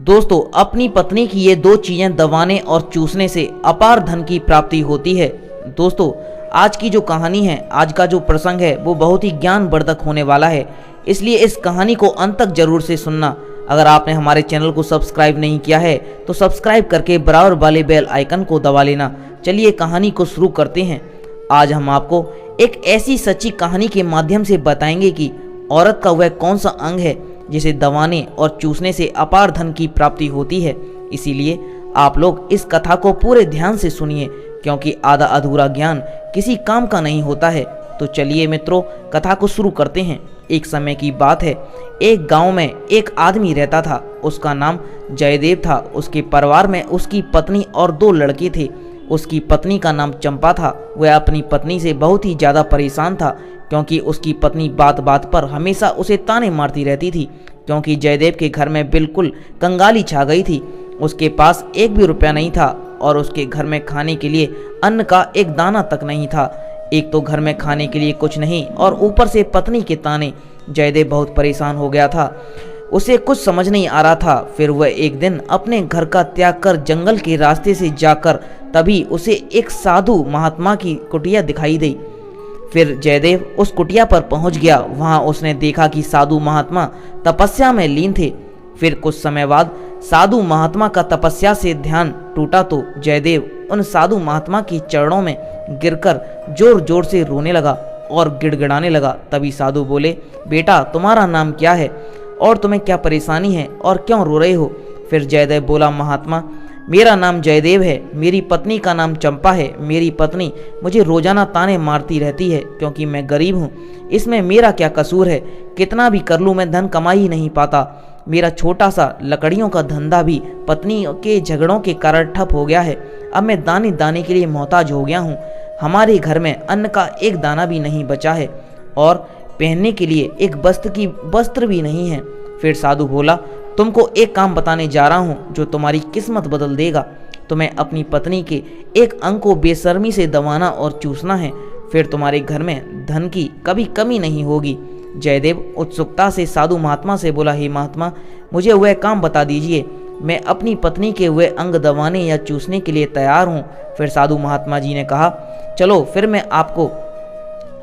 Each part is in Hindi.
दोस्तों, अपनी पत्नी की ये दो चीजें दबाने और चूसने से अपार धन की प्राप्ति होती है। दोस्तों, आज की जो कहानी है, आज का जो प्रसंग है, वो बहुत ही ज्ञानवर्धक होने वाला है, इसलिए इस कहानी को अंत तक जरूर से सुनना। अगर आपने हमारे चैनल को सब्सक्राइब नहीं किया है तो सब्सक्राइब करके बराबर वाले बेल आइकन को दबा लेना। चलिए कहानी को शुरू करते हैं। आज हम आपको एक ऐसी सच्ची कहानी के माध्यम से बताएंगे कि औरत का वह कौन सा अंग है जिसे दबाने और चूसने से अपार धन की प्राप्ति होती है। इसीलिए आप लोग इस कथा को पूरे ध्यान से सुनिए, क्योंकि आधा अधूरा ज्ञान किसी काम का नहीं होता है। तो चलिए मित्रों, कथा को शुरू करते हैं। एक समय की बात है, एक गांव में एक आदमी रहता था। उसका नाम जयदेव था। उसके परिवार में उसकी पत्नी और दो लड़के थे। उसकी पत्नी का नाम चंपा था। वह अपनी पत्नी से बहुत ही ज़्यादा परेशान था, क्योंकि उसकी पत्नी बात बात पर हमेशा उसे ताने मारती रहती थी, क्योंकि जयदेव के घर में बिल्कुल कंगाली छा गई थी। उसके पास एक भी रुपया नहीं था और उसके घर में खाने के लिए अन्न का एक दाना तक नहीं था। एक तो घर में खाने के लिए कुछ नहीं और ऊपर से पत्नी के ताने। जयदेव बहुत परेशान हो गया था। उसे कुछ समझ नहीं आ रहा था। फिर वह एक दिन अपने घर का त्याग कर जंगल के रास्ते से जाकर तभी उसे एक साधु महात्मा की कुटिया दिखाई दी। फिर जयदेव उस कुटिया पर पहुंच गया। वहां उसने देखा कि साधु महात्मा तपस्या में लीन थे। फिर कुछ समय बाद साधु महात्मा का तपस्या से ध्यान टूटा तो जयदेव उन साधु महात्मा के चरणों में गिरकर जोर जोर से रोने लगा और गिड़गिड़ाने लगा। तभी साधु बोले, बेटा तुम्हारा नाम क्या है और तुम्हें क्या परेशानी है और क्यों रो रहे हो? फिर जयदेव बोला, महात्मा मेरा नाम जयदेव है, मेरी पत्नी का नाम चंपा है। मेरी पत्नी मुझे रोजाना ताने मारती रहती है क्योंकि मैं गरीब हूँ। इसमें मेरा क्या कसूर है? कितना भी कर लूँ मैं धन कमा ही नहीं पाता। मेरा छोटा सा लकड़ियों का धंधा भी पत्नी के झगड़ों के कारण ठप हो गया है। अब मैं दाने दाने के लिए मोहताज हो गया हूँ। हमारे घर में अन्न का एक दाना भी नहीं बचा है और पहनने के लिए एक वस्त्र भी नहीं है। फिर साधु बोला, तुमको एक काम बताने जा रहा हूँ जो तुम्हारी किस्मत बदल देगा। तुम्हें अपनी पत्नी के एक अंग को बेशर्मी से दबाना और चूसना है, फिर तुम्हारे घर में धन की कभी कमी नहीं होगी। जयदेव उत्सुकता से साधु महात्मा से बोला, हे महात्मा मुझे वह काम बता दीजिए, मैं अपनी पत्नी के वह अंग दबाने या चूसने के लिए तैयार हूँ। फिर साधु महात्मा जी ने कहा, चलो फिर मैं आपको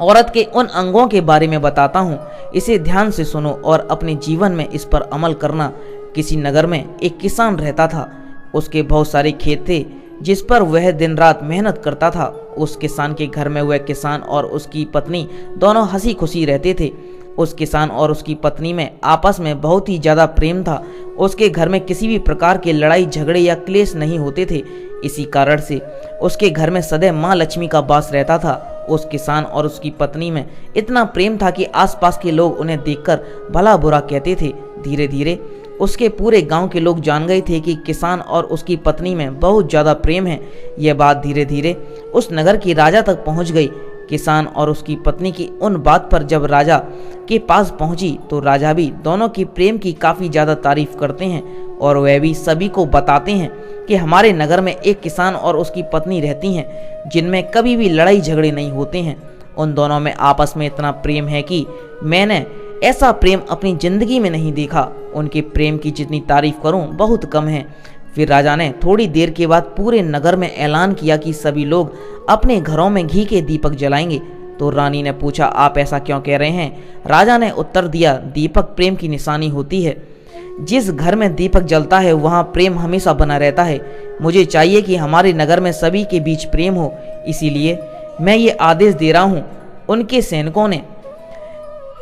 औरत के उन अंगों के बारे में बताता हूँ। इसे ध्यान से सुनो और अपने जीवन में इस पर अमल करना। किसी नगर में एक किसान रहता था। उसके बहुत सारे खेत थे जिस पर वह दिन रात मेहनत करता था। उस किसान के घर में वह किसान और उसकी पत्नी दोनों हंसी खुशी रहते थे। उस किसान और उसकी पत्नी में आपस में बहुत ही ज़्यादा प्रेम था। उसके घर में किसी भी प्रकार के लड़ाई झगड़े या क्लेश नहीं होते थे। इसी कारण से उसके घर में सदैव माँ लक्ष्मी का वास रहता था। उस किसान और उसकी पत्नी में इतना प्रेम था कि आसपास के लोग उन्हें देखकर भला बुरा कहते थे। धीरे धीरे उसके पूरे गांव के लोग जान गए थे कि किसान और उसकी पत्नी में बहुत ज़्यादा प्रेम है। यह बात धीरे धीरे उस नगर के राजा तक पहुंच गई। किसान और उसकी पत्नी की उन बात पर जब राजा के पास पहुंची तो राजा भी दोनों की प्रेम की काफ़ी ज़्यादा तारीफ करते हैं और वह भी सभी को बताते हैं कि हमारे नगर में एक किसान और उसकी पत्नी रहती हैं जिनमें कभी भी लड़ाई झगड़े नहीं होते हैं। उन दोनों में आपस में इतना प्रेम है कि मैंने ऐसा प्रेम अपनी ज़िंदगी में नहीं देखा। उनके प्रेम की जितनी तारीफ करूं बहुत कम है। फिर राजा ने थोड़ी देर के बाद पूरे नगर में ऐलान किया कि सभी लोग अपने घरों में घी के दीपक जलाएंगे। तो रानी ने पूछा, आप ऐसा क्यों कह रहे हैं? राजा ने उत्तर दिया, दीपक प्रेम की निशानी होती है। जिस घर में दीपक जलता है वहाँ प्रेम हमेशा बना रहता है। मुझे चाहिए कि हमारे नगर में सभी के बीच प्रेम हो, इसीलिए मैं ये आदेश दे रहा हूँ। उनके सैनिकों ने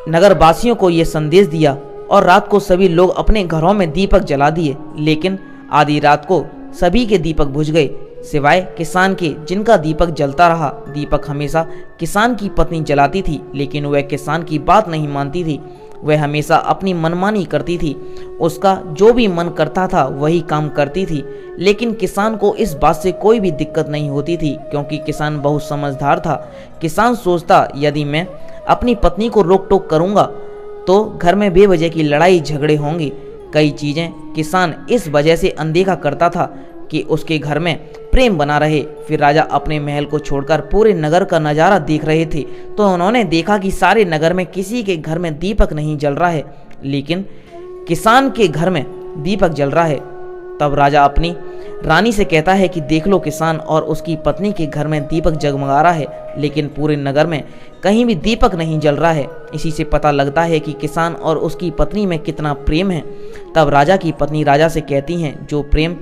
नगरवासियों को ये संदेश दिया और रात को सभी लोग अपने घरों में दीपक जला दिए। लेकिन आधी रात को सभी के दीपक बुझ गए सिवाय किसान के, जिनका दीपक जलता रहा। दीपक हमेशा किसान की पत्नी जलाती थी, लेकिन वह किसान की बात नहीं मानती थी। वह हमेशा अपनी मनमानी करती थी। उसका जो भी मन करता था वही काम करती थी। लेकिन किसान को इस बात से कोई भी दिक्कत नहीं होती थी, क्योंकि किसान बहुत समझदार था। किसान सोचता, यदि मैं अपनी पत्नी को रोक टोक करूँगा तो घर में बेवजह की लड़ाई झगड़े होंगे। कई चीज़ें किसान इस वजह से अनदेखा करता था कि उसके घर में प्रेम बना रहे। फिर राजा अपने महल को छोड़कर पूरे नगर का नज़ारा देख रहे थे तो उन्होंने देखा कि सारे नगर में किसी के घर में दीपक नहीं जल रहा है, लेकिन किसान के घर में दीपक जल रहा है। तब राजा अपनी रानी से कहता है कि देख लो किसान और उसकी पत्नी के घर में दीपक जगमगा रहा है, लेकिन पूरे नगर में कहीं भी दीपक नहीं जल रहा है। इसी से पता लगता है कि किसान और उसकी पत्नी में कितना प्रेम है। तब राजा की पत्नी राजा से कहती हैं, जो प्रेम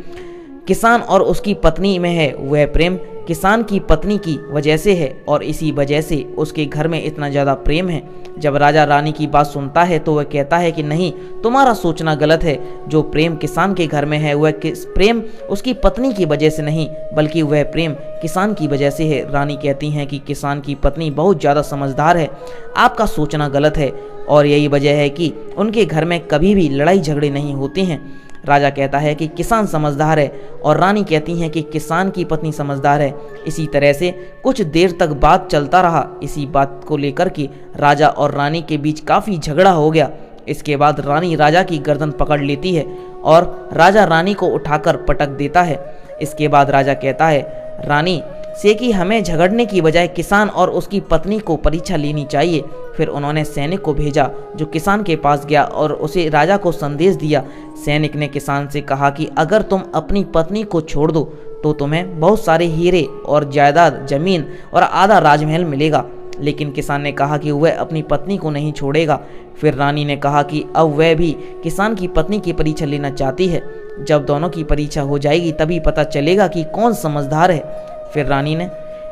किसान और उसकी पत्नी में है वह प्रेम किसान की पत्नी की वजह से है, और इसी वजह से उसके घर में इतना ज़्यादा प्रेम है। जब राजा रानी की बात सुनता है तो वह कहता है कि नहीं, तुम्हारा सोचना गलत है। जो प्रेम किसान के घर में है वह प्रेम उसकी पत्नी की वजह से नहीं, बल्कि वह प्रेम किसान की वजह से है। रानी कहती हैं कि किसान की पत्नी बहुत ज़्यादा समझदार है, आपका सोचना गलत है, और यही वजह है कि उनके घर में कभी भी लड़ाई झगड़े नहीं होते हैं। राजा कहता है कि किसान समझदार है, और रानी कहती हैं कि किसान की पत्नी समझदार है। इसी तरह से कुछ देर तक बात चलता रहा। इसी बात को लेकर के राजा और रानी के बीच काफ़ी झगड़ा हो गया। इसके बाद रानी राजा की गर्दन पकड़ लेती है और राजा रानी को उठाकर पटक देता है। इसके बाद राजा कहता है रानी से कि हमें झगड़ने की बजाय किसान और उसकी पत्नी को परीक्षा लेनी चाहिए। फिर उन्होंने सैनिक को भेजा जो किसान के पास गया और उसे राजा को संदेश दिया। सैनिक ने किसान से कहा कि अगर तुम अपनी पत्नी को छोड़ दो तो तुम्हें बहुत सारे हीरे और जायदाद, जमीन और आधा राजमहल मिलेगा। लेकिन किसान ने कहा कि वह अपनी पत्नी को नहीं छोड़ेगा। फिर रानी ने कहा कि अब वह भी किसान की पत्नी की परीक्षा लेना चाहती है। जब दोनों की परीक्षा हो जाएगी तभी पता चलेगा कि कौन समझदार है। फिर रानी ने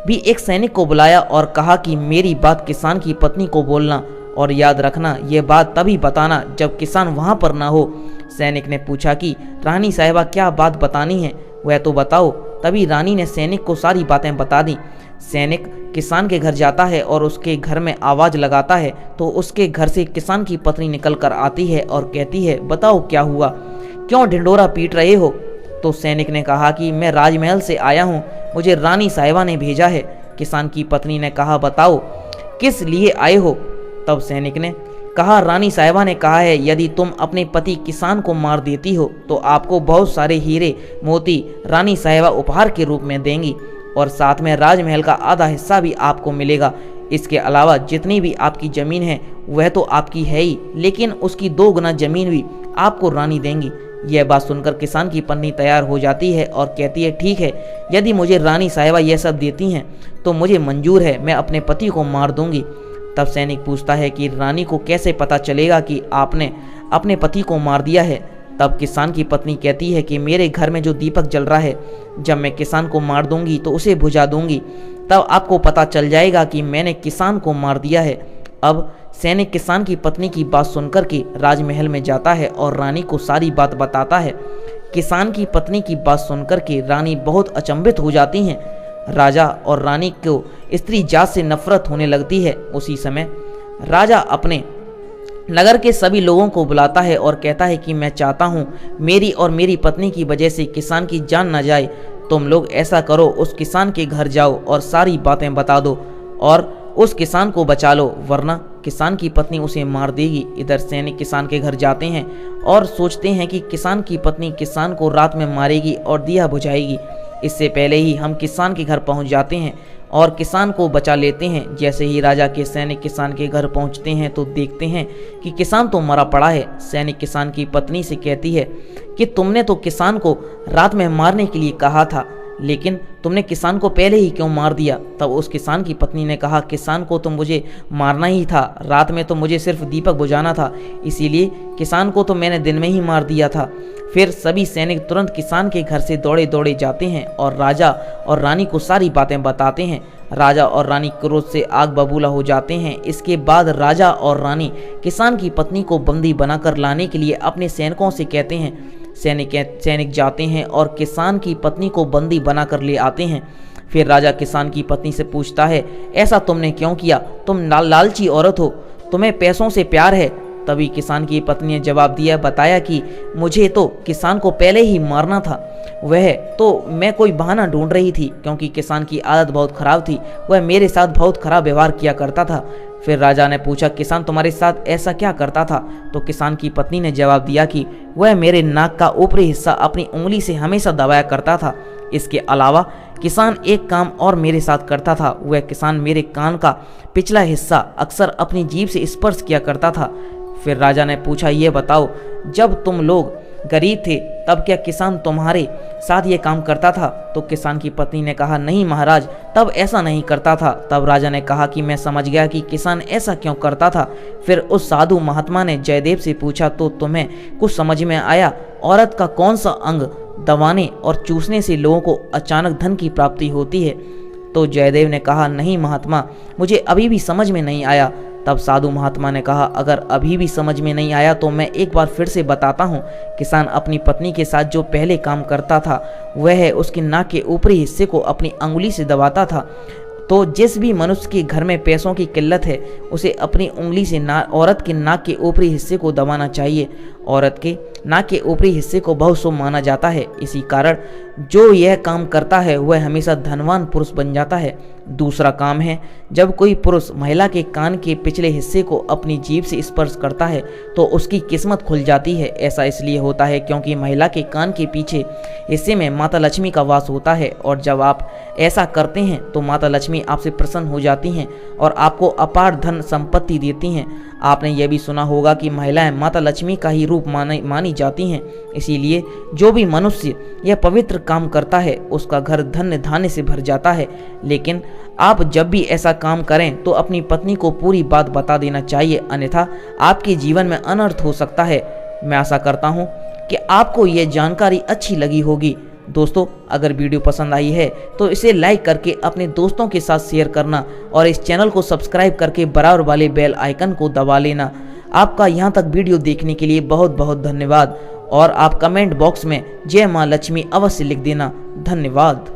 भी एक सैनिक को बुलाया और कहा कि मेरी बात किसान की पत्नी को बोलना, और याद रखना ये बात तभी बताना जब किसान वहाँ पर ना हो। सैनिक ने पूछा कि रानी साहिबा क्या बात बतानी है, वह तो बताओ। तभी रानी ने सैनिक को सारी बातें बता दी। सैनिक किसान के घर जाता है और उसके घर में आवाज़ लगाता है तो उसके घर से किसान की पत्नी निकल कर आती है और कहती है बताओ क्या हुआ, क्यों ढिंडोरा पीट रहे हो। तो सैनिक ने कहा कि मैं राजमहल से आया हूँ, मुझे रानी साहिबा ने भेजा है। किसान की पत्नी ने कहा बताओ किस लिए आए हो। तब सैनिक ने कहा रानी साहिबा ने कहा है यदि तुम अपने पति किसान को मार देती हो तो आपको बहुत सारे हीरे मोती रानी साहिबा उपहार के रूप में देंगी, और साथ में राजमहल का आधा हिस्सा भी आपको मिलेगा। इसके अलावा जितनी भी आपकी ज़मीन है वह तो आपकी है ही, लेकिन उसकी 2 गुना ज़मीन भी आपको रानी देंगी। यह बात सुनकर किसान की पत्नी तैयार हो जाती है और कहती है ठीक है, यदि मुझे रानी साहिबा यह सब देती हैं तो मुझे मंजूर है, मैं अपने पति को मार दूंगी। तब सैनिक पूछता है कि रानी को कैसे पता चलेगा कि आपने अपने पति को मार दिया है। तब किसान की पत्नी कहती है कि मेरे घर में जो दीपक जल रहा है, जब मैं किसान को मार दूंगी तो उसे बुझा दूंगी, तब आपको पता चल जाएगा कि मैंने किसान को मार दिया है। अब सैनिक किसान की पत्नी की बात सुनकर के राजमहल में जाता है और रानी को सारी बात बताता है। किसान की पत्नी की बात सुनकर के रानी बहुत अचंभित हो जाती हैं। राजा और रानी को स्त्री जात से नफरत होने लगती है। उसी समय राजा अपने नगर के सभी लोगों को बुलाता है और कहता है कि मैं चाहता हूँ मेरी और मेरी पत्नी की वजह से किसान की जान न जाए। तुम लोग ऐसा करो, उस किसान के घर जाओ और सारी बातें बता दो और उस किसान को बचा लो, वरना किसान की पत्नी उसे मार देगी। इधर सैनिक किसान के घर जाते हैं और सोचते हैं कि किसान की पत्नी किसान को रात में मारेगी और दिया बुझाएगी। इससे पहले ही हम किसान के घर पहुंच जाते हैं और किसान को बचा लेते हैं। जैसे ही राजा के सैनिक किसान के घर पहुंचते हैं तो देखते हैं कि किसान तो मरा पड़ा है। सैनिक किसान की पत्नी से कहती है कि तुमने तो किसान को रात में मारने के लिए कहा था, लेकिन तुमने किसान को पहले ही क्यों मार दिया। तब उस किसान की पत्नी ने कहा किसान को तो मुझे मारना ही था, रात में तो मुझे सिर्फ दीपक बुझाना था, इसीलिए किसान को तो मैंने दिन में ही मार दिया था। फिर सभी सैनिक तुरंत किसान के घर से दौड़े दौड़े जाते हैं और राजा और रानी को सारी बातें बताते हैं। राजा और रानी क्रोध से आग बबूला हो जाते हैं। इसके बाद राजा और रानी किसान की पत्नी को बंदी बनाकर लाने के लिए अपने सैनिकों से कहते हैं। सैनिक जाते हैं और किसान की पत्नी को बंदी बनाकर ले आते हैं। फिर राजा किसान की पत्नी से पूछता है ऐसा तुमने क्यों किया, तुम लालची औरत हो, तुम्हें पैसों से प्यार है। तभी किसान की पत्नी ने जवाब दिया, बताया कि मुझे तो किसान को पहले ही मारना था, वह तो मैं कोई बहाना ढूंढ रही थी, क्योंकि किसान की आदत बहुत ख़राब थी, वह मेरे साथ बहुत ख़राब व्यवहार किया करता था। फिर राजा ने पूछा किसान तुम्हारे साथ ऐसा क्या करता था। तो किसान की पत्नी ने जवाब दिया कि वह मेरे नाक का ऊपरी हिस्सा अपनी उंगली से हमेशा दबाया करता था। इसके अलावा किसान एक काम और मेरे साथ करता था, वह किसान मेरे कान का पिछला हिस्सा अक्सर अपनी जीभ से स्पर्श किया करता था। फिर राजा ने पूछा ये बताओ, जब तुम लोग गरीब थे तब क्या किसान तुम्हारे साथ ये काम करता था? तो किसान की पत्नी ने कहा, नहीं महाराज, तब ऐसा नहीं करता था। तब राजा ने कहा कि मैं समझ गया कि किसान ऐसा क्यों करता था। फिर उस साधु महात्मा ने जयदेव से पूछा, तो तुम्हें कुछ समझ में आया? औरत का कौन सा अंग दबाने और चूसने से लोगों को अचानक धन की प्राप्ति होती है? तो जयदेव ने कहा, नहीं महात्मा, मुझे अभी भी समझ में नहीं आया। तब साधु महात्मा ने कहा, अगर अभी भी समझ में नहीं आया तो मैं एक बार फिर से बताता हूँ। किसान अपनी पत्नी के साथ जो पहले काम करता था वह है उसकी नाक के ऊपरी हिस्से को अपनी अंगुली से दबाता था। तो जिस भी मनुष्य के घर में पैसों की किल्लत है उसे अपनी उंगली से औरत के नाक के ऊपरी हिस्से को दबाना चाहिए। औरत के नाक के ऊपरी हिस्से को बहुत शुभ माना जाता है। इसी कारण जो यह काम करता है वह हमेशा धनवान पुरुष बन जाता है। दूसरा काम है, जब कोई पुरुष महिला के कान के पिछले हिस्से को अपनी जीभ से स्पर्श करता है तो उसकी किस्मत खुल जाती है। ऐसा इसलिए होता है क्योंकि महिला के कान के पीछे हिस्से में माता लक्ष्मी का वास होता है और जब आप ऐसा करते हैं तो माता लक्ष्मी आपसे प्रसन्न हो जाती हैं और आपको अपार धन संपत्ति देती हैं। आपने यह भी सुना होगा कि महिलाएं माता लक्ष्मी का ही रूप मानी जाती हैं। इसीलिए जो भी मनुष्य यह पवित्र काम करता है उसका घर धन्य धान्य से भर जाता है। लेकिन आप जब भी ऐसा काम करें तो अपनी पत्नी को पूरी बात बता देना चाहिए, अन्यथा आपके जीवन में अनर्थ हो सकता है। मैं आशा करता हूँ कि आपको यह जानकारी अच्छी लगी होगी। दोस्तों, अगर वीडियो पसंद आई है तो इसे लाइक करके अपने दोस्तों के साथ शेयर करना और इस चैनल को सब्सक्राइब करके बराबर वाले बेल आइकन को दबा लेना। आपका यहाँ तक वीडियो देखने के लिए बहुत बहुत धन्यवाद और आप कमेंट बॉक्स में जय माँ लक्ष्मी अवश्य लिख देना। धन्यवाद।